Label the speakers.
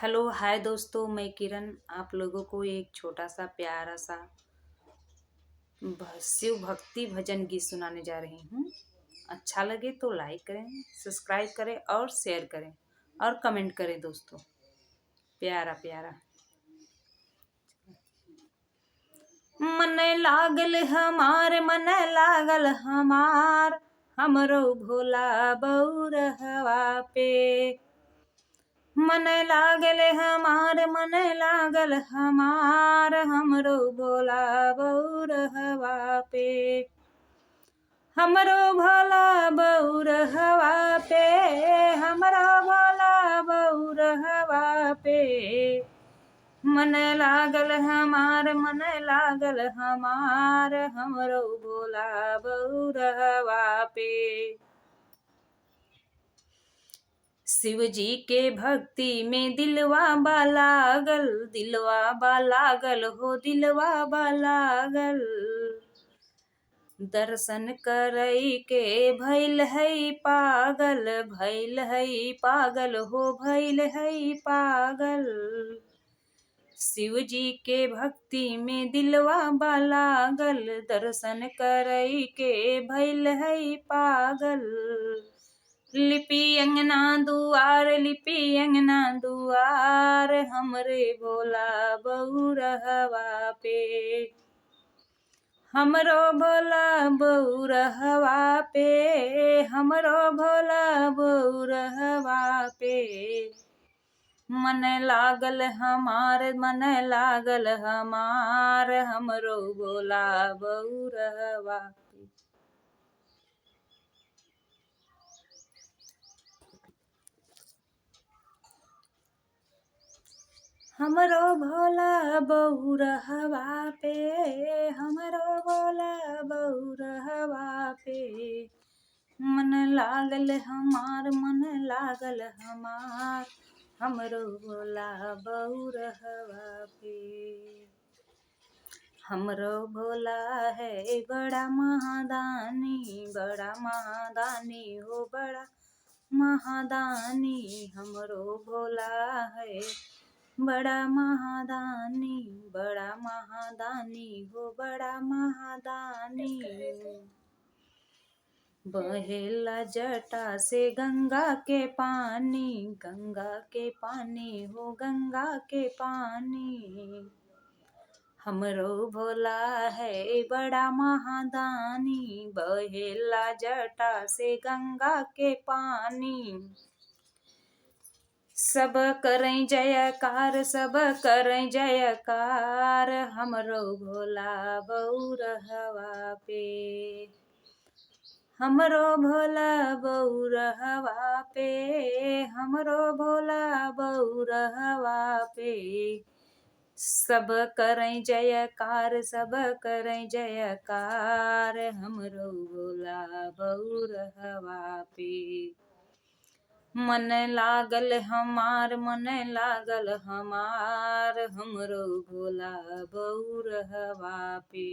Speaker 1: Hello hi दोस्तों, मैं किरण आप लोगों को एक छोटा सा प्यारा सा शिव भक्ति भजन गीत सुनाने जा रही हूँ। अच्छा लगे तो लाइक करें, सब्सक्राइब करें और शेयर करें और कमेंट करें दोस्तों। प्यारा प्यारा। मन लागल हमार, मन लागल हमार, हमरो भोला बउरहवा पे। मन लागल हमार, मन लागल हमार, हमरो भोला बउरहवा पे। हमरो भोला बउरहवा पे, हमरो भोला बउरहवा पे। मन लागल हमार, मन लागल हमार, हमरो भोला बउरहवा पे। शिव जी के भक्ति में दिलवा बालागल, दिलवा बालागल हो, दिलवा बालागल। दर्शन करई के भइल है पागल, भइल है पागल हो, भइल है पागल। शिव जी के भक्ति में दिलवा बालागल, दर्शन करई के भइल है पागल। लिपि अंगना दुआर, लिपि अंगना दुआर, हमरे भोला बउरहवा पे। हमरो भोला बउरहवा पे, हमरो भोला बउरहवा पे। मन लागल हमार, मन लागल हमार, हमरो भोला बउरहवा पे। हमरो भोला बउरहवा पे, हमरो भोला बउरहवा पे। मन लागल हमार, मन लागल हमार, हमरो भोला बउरहवा पे। हमरो भोला है बड़ा महादानी, बड़ा महादानी हो, बड़ा महादानी। हमरो भोला है बड़ा महादानी, बड़ा महादानी हो, बड़ा महादानी। बहेला जटा से गंगा के पानी, गंगा के पानी हो, गंगा के पानी। हमरो भोला है बड़ा महादानी, बहेला जटा से गंगा के पानी। सब करई जयकार, सब करई जयकार, हमरो भोला बउरहवा पे। हमरो भोला बउरहवा पे, हमरो भोला बउरहवा पे। सब करई जयकार, सब करई जयकार, हमरो भोला बउरहवा पे। मन लागल हमार, मन लागल हमार, हमरो भोला बउरहवा पे।